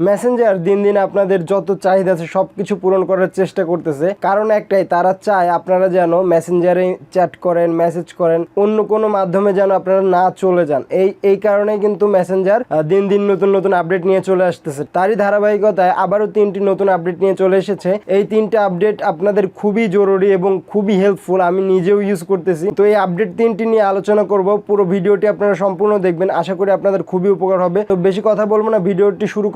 Messenger দিন দিন আপনাদের যত চাহিদা আছে সব কিছু পূরণ করার চেষ্টা করতেছে। কারণ একটাই, তারা চায় আপনারা যেন মেসেঞ্জারে চ্যাট করেন, মেসেজ করেন, অন্য কোনো মাধ্যমে যেন আপনারা না চলে যান। এই কারণেই কিন্তু মেসেঞ্জার দিন দিন নতুন নতুন আপডেট নিয়ে চলে আসতেছে। তারই ধারাবাহিকতায় আবারও 3টি নতুন আপডেট নিয়ে চলে এসেছে। এই 3টে আপডেট আপনাদের খুবই জরুরি এবং খুবই হেল্পফুল, আমি নিজেও ইউজ করতেছি। তো এই আপডেট 3টি নিয়ে আলোচনা করব। পুরো ভিডিওটি আপনারা সম্পূর্ণ দেখবেন, আশা করি আপনাদের খুবই উপকার হবে। তো বেশি কথা বলবো না, ভিডিওটি শুরু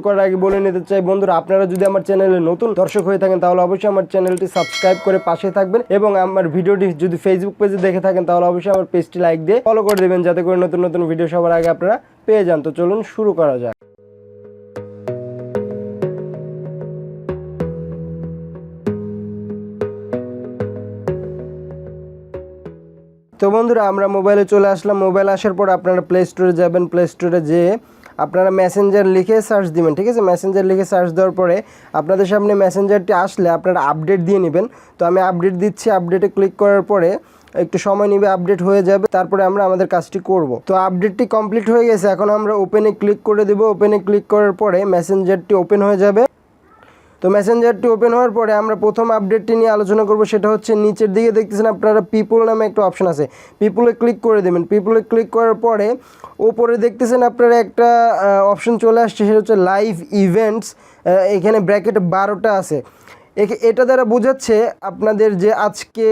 করার আগে বলে নিতে চাই বন্ধুরা, আপনারা যদি আমার চ্যানেলে নতুন দর্শক হয়ে থাকেন তাহলে অবশ্যই আমার চ্যানেলটি সাবস্ক্রাইব করে পাশে থাকবেন, এবং আমার ভিডিওটি যদি ফেসবুক পেজে দেখে থাকেন তাহলে অবশ্যই আমার পেজটি লাইক দিয়ে ফলো করে দেবেন, যাতে করে নতুন নতুন ভিডিও সবার আগে আপনারা পেয়ে যান। তো চলুন শুরু করা যাক। তো বন্ধুরা, আমরা মোবাইলে চলে আসলাম। মোবাইলে আসার পর আপনারা প্লে স্টোরে যাবেন। প্লে স্টোরে যেয়ে আপনারা মেসেঞ্জার লিখে সার্চ দিবেন, ঠিক আছে। মেসেঞ্জার লিখে সার্চ দেওয়ার পরে আপনাদের সামনে মেসেঞ্জারটি আসলে আপনারা আপডেট দিয়ে নেবেন। তো আমি আপডেট দিচ্ছি। আপডেটে ক্লিক করার পরে একটু সময় নিবে, আপডেট হয়ে যাবে, তারপরে আমরা আমাদের কাজটি করব। তো আপডেটটি কমপ্লিট হয়ে গেছে। এখন আমরা ওপেনে ক্লিক করে দেব। ওপেনে ক্লিক করার পরে মেসেঞ্জারটি ওপেন হয়ে যাবে। তো মেসেঞ্জারটি ওপেন হওয়ার পরে আমরা প্রথম আপডেটটি নিয়ে আলোচনা করব। সেটা হচ্ছে নিচের দিকে দেখতেছেন আপনারা পিপল নামে একটা অপশন আছে, পিপলে ক্লিক করে দেবেন। পিপলে ক্লিক করার পরে ওপরে দেখতেছেন আপনারা একটা অপশন চলে আসছে, সেটা হচ্ছে লাইভ ইভেন্টস। এখানে ব্র্যাকেট 12টা আছে। এটা দ্বারা বোঝাচ্ছে আপনাদের যে আজকে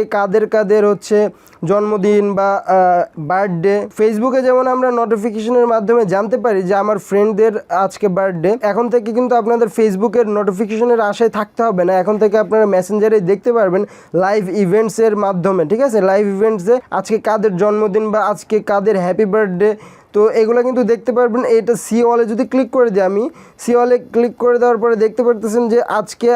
কাদের হচ্ছে জন্মদিন বা বার্থডে। ফেসবুকে যেমন আমরা নোটিফিকেশনের মাধ্যমে জানতে পারি যে আমার ফ্রেন্ডদের আজকে বার্থডে, এখন থেকে কিন্তু আপনাদের ফেসবুকের নোটিফিকেশনের আশায় থাকতে হবে না। এখন থেকে আপনারা মেসেঞ্জারে দেখতে পারবেন লাইভ ইভেন্টসের মাধ্যমে, ঠিক আছে। লাইভ ইভেন্টসে আজকে কাদের জন্মদিন বা আজকে কাদের হ্যাপি বার্থডে, তো এগুলো কিন্তু দেখতে পারবেন। এটা সি ওয়ালে যদি ক্লিক করে দিই, আমি সি ওয়ালে ক্লিক করে দেওয়ার পরে দেখতে পারতেছেন যে আজকে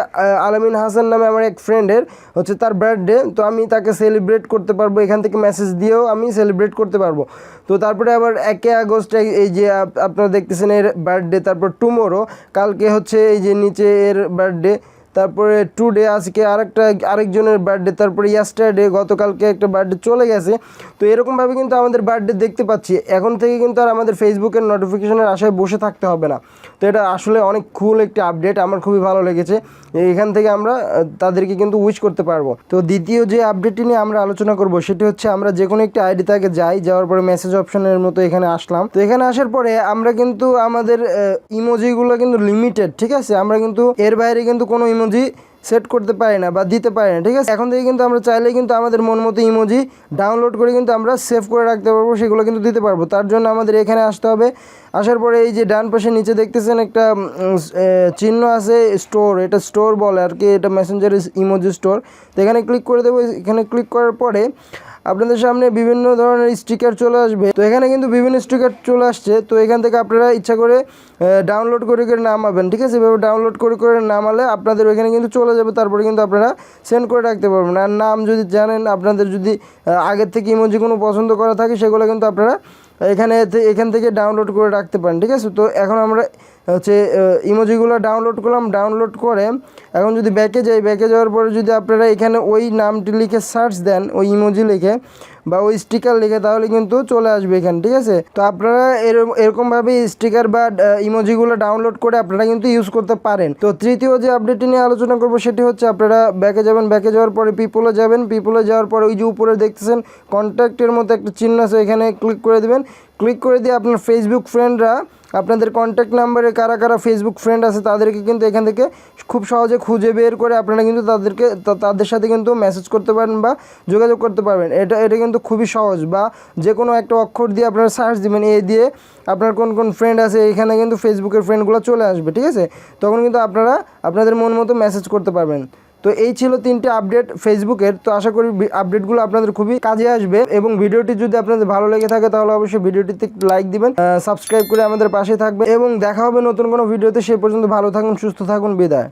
আলামিন হাসান নামে আমার এক ফ্রেন্ডের হচ্ছে তার বার্থডে। তো আমি তাকে সেলিব্রেট করতে পারবো, এখান থেকে মেসেজ দিয়েও আমি সেলিব্রেট করতে পারবো। তো তারপরে আবার 1 আগস্ট এই যে আপনারা দেখতেছেন এর বার্থডে, তারপর টুমোরো কালকে হচ্ছে এই যে নিচে এর বার্থডে, তারপরে টুডে আজকে আরেকজনের বার্থডে, তারপরে ইয়াস্টারডে গতকালকে একটা বার্থডে চলে গেছে। তো এরকমভাবে কিন্তু আমাদের বার্থডে দেখতে পাচ্ছি। এখন থেকে কিন্তু আর আমাদের ফেসবুকের নোটিফিকেশনের আশায় বসে থাকতে হবে না। তো এটা আসলে অনেক কুল একটি আপডেট, আমার খুবই ভালো লেগেছে। এখান থেকে আমরা তাদেরকে কিন্তু উইশ করতে পারবো। তো দ্বিতীয় যে আপডেটটি নিয়ে আমরা আলোচনা করব সেটি হচ্ছে আমরা যে কোনো একটি আইডি থেকে যাওয়ার পরে মেসেজ অপশনের মতো এখানে আসলাম। তো এখানে আসার পরে আমরা কিন্তু আমাদের ইমোজিগুলো কিন্তু লিমিটেড, ঠিক আছে। আমরা কিন্তু এর বাইরে কিন্তু কোনো ইমোজি সেট করতে পারি না বা দিতে পারি না, ঠিক আছে। এখন থেকে কিন্তু আমরা চাইলে কিন্তু আমাদের মন মতো ইমোজি ডাউনলোড করে কিন্তু আমরা সেভ করে রাখতে পারবো, সেগুলো কিন্তু দিতে পারবো। তার জন্য আমাদের এখানে আসতে হবে। আসার পরে এই যে ডান পাশে নিচে দেখতেছেন একটা চিহ্ন আছে স্টোর, এটা স্টোর বলে আর কি, এটা মেসেঞ্জার ইমোজি স্টোর। তো এখানে ক্লিক করে দেবো। এখানে ক্লিক করার পরে আপনাদের সামনে বিভিন্ন ধরনের স্টিকার চলে আসবে। তো এখানে কিন্তু বিভিন্ন স্টিকার চলে আসছে। তো এখান থেকে আপনারা ইচ্ছা করে ডাউনলোড করে নামাবেন, ঠিক আছে। এভাবে ডাউনলোড করে নামালে আপনাদের ওইখানে কিন্তু চলে যাবে। তারপরে কিন্তু আপনারা সেন্ড করে রাখতে পারবেন। আর নাম যদি জানেন, আপনাদের যদি আগের থেকে ইমোজি কোনো পছন্দ করা থাকে, সেগুলো কিন্তু আপনারা এখান থেকে ডাউনলোড করে রাখতে পারেন, ঠিক আছে। তো এখন আমরা হচ্ছে ইমোজিগুলো ডাউনলোড করলাম। ডাউনলোড করে এখন যদি ব্যাকে যাওয়ার পরে যদি আপনারা এখানে ওই নামটি লিখে সার্চ দেন, ওই ইমোজি লিখে বা ওই স্টিকার লিখে, তাহলে কিন্তু চলে আসবে এখানে, ঠিক আছে। তো আপনারা এরকমভাবে স্টিকার বা ইমোজিগুলো ডাউনলোড করে আপনারা কিন্তু ইউজ করতে পারেন। তো তৃতীয় যে আপডেটটি নিয়ে আলোচনা করবো সেটি হচ্ছে আপনারা ব্যাকে যাবেন। ব্যাকে যাওয়ার পরে পিপলে যাবেন। পিপলে যাওয়ার পরে ওই যে উপরে দেখতেছেন কন্ট্যাক্টের মতো একটা চিহ্ন আছে, এখানে ক্লিক করে দেবেন। ক্লিক করে দিয়ে আপনার ফেসবুক ফ্রেন্ডরা, আপনাদের কন্ট্যাক্ট নাম্বারে কারা ফেসবুক ফ্রেন্ড আছে তাদেরকে কিন্তু এখান থেকে খুব সহজে খুঁজে বের করে আপনারা কিন্তু তাদের সাথে কিন্তু মেসেজ করতে পারেন বা যোগাযোগ করতে পারবেন। এটা কিন্তু খুবই সহজ। বা যে কোনো একটা অক্ষর দিয়ে আপনারা সার্চ দিবেন, এ দিয়ে আপনার কোন ফ্রেন্ড আছে, এখানে কিন্তু ফেসবুকের ফ্রেন্ডগুলো চলে আসবে, ঠিক আছে। তখন কিন্তু আপনারা আপনাদের মন মতো মেসেজ করতে পারবেন। তো এই ছিল 3টে আপডেট ফেসবুকের। তো আশা করি আপডেটগুলো আপনাদের খুবই কাজে আসবে, এবং ভিডিওটি যদি আপনাদের ভালো লেগে থাকে তাহলে অবশ্যই ভিডিওটিতে লাইক দিবেন, সাবস্ক্রাইব করে আমাদের পাশে থাকবেন, এবং দেখা হবে নতুন কোনো ভিডিওতে। সেই পর্যন্ত ভালো থাকুন, সুস্থ থাকুন, বিদায়।